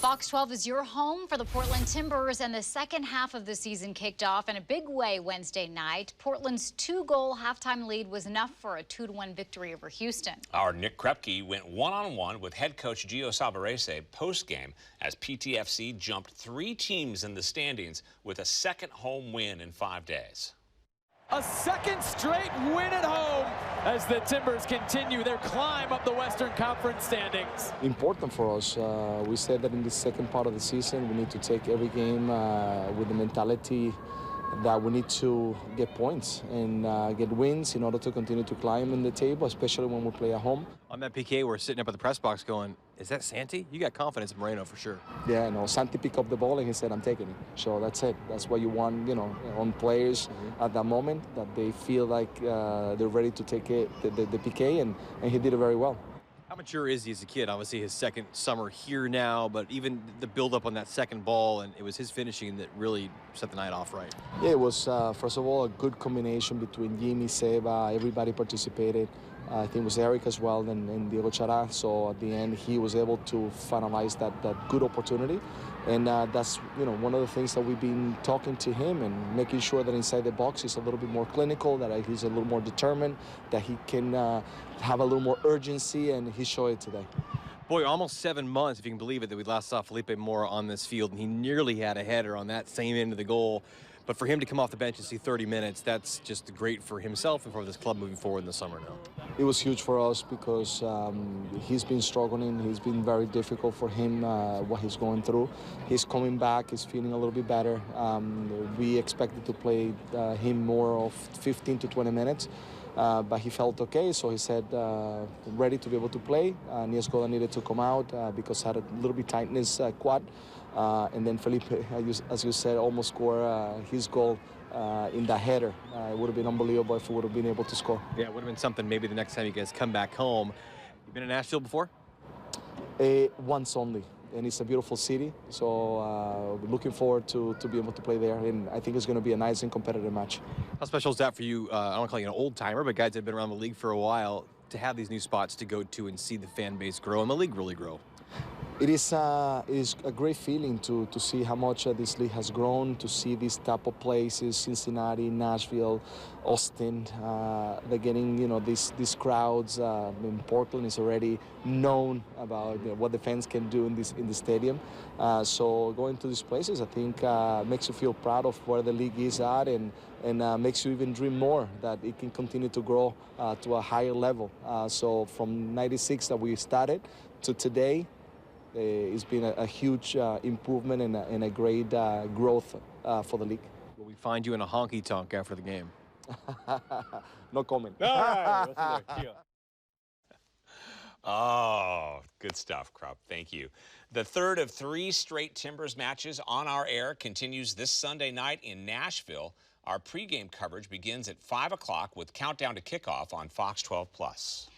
Fox 12 is your home for the Portland Timbers, and the second half of the season kicked off in a big way Wednesday night. Portland's 2-goal halftime lead was enough for a 2-1 victory over Houston. Our Nick Krupke went one-on-one with head coach Gio Savarese post-game as PTFC jumped 3 teams in the standings with a second home win in 5 days. A second straight win at home as the Timbers continue their climb up the Western Conference standings. Important for us. We said that in the second part of the season, we need to take every game with the mentality that we need to get points and get wins in order to continue to climb in the table, especially when we play at home. On that PK, we're sitting up at the press box going, is that Santi? You got confidence in Moreno for sure. Yeah, no, Santi picked up the ball and he said, I'm taking it. So that's it. That's what you want, on players at that moment, that they feel like they're ready to take it, the PK, and he did it very well. How mature is he as a kid? Obviously his second summer here now, but even the build-up on that second ball, and it was his finishing that really set the night off right. Yeah, it was, first of all, a good combination between Jimmy, Seba, everybody participated. I think it was Eric as well, and Diego Chara. So at the end, he was able to finalize that good opportunity. And that's, one of the things that we've been talking to him and making sure that inside the box he's a little bit more clinical, that he's a little more determined, that he can have a little more urgency, and he showed it today. Boy, almost 7 months, if you can believe it, that we last saw Felipe Mora on this field, and he nearly had a header on that same end of the goal. But for him to come off the bench and see 30 minutes, that's just great for himself and for this club moving forward in the summer now. It was huge for us because he's been struggling. He's been very difficult for him, what he's going through. He's coming back. He's feeling a little bit better. We expected to play him more of 15 to 20 minutes. But he felt okay, so he said ready to be able to play. Niesgoda needed to come out because had a little bit tightness quad. And then Felipe, as you said, almost scored his goal in the header. It would have been unbelievable if we would have been able to score. Yeah, it would have been something maybe the next time you guys come back home. You've been in Nashville before? Once only. And it's a beautiful city, so we're looking forward to be able to play there, and I think it's going to be a nice and competitive match. How special is that for you? I don't want to call you an old-timer, but guys that have been around the league for a while, to have these new spots to go to and see the fan base grow and the league really grow? It is a great feeling to see how much this league has grown, to see these type of places, Cincinnati, Nashville, Austin. They're getting, these crowds. In Portland is already known about what the fans can do in the stadium. So going to these places, I think, makes you feel proud of where the league is at, and makes you even dream more that it can continue to grow to a higher level. So from '96 that we started to today, it's been a huge improvement and a great growth for the league. Will we find you in a honky-tonk after the game? No comment. All right, Oh, good stuff, Krupp. Thank you. The third of 3 straight Timbers matches on our air continues this Sunday night in Nashville. Our pregame coverage begins at 5 o'clock with Countdown to Kickoff on Fox 12+.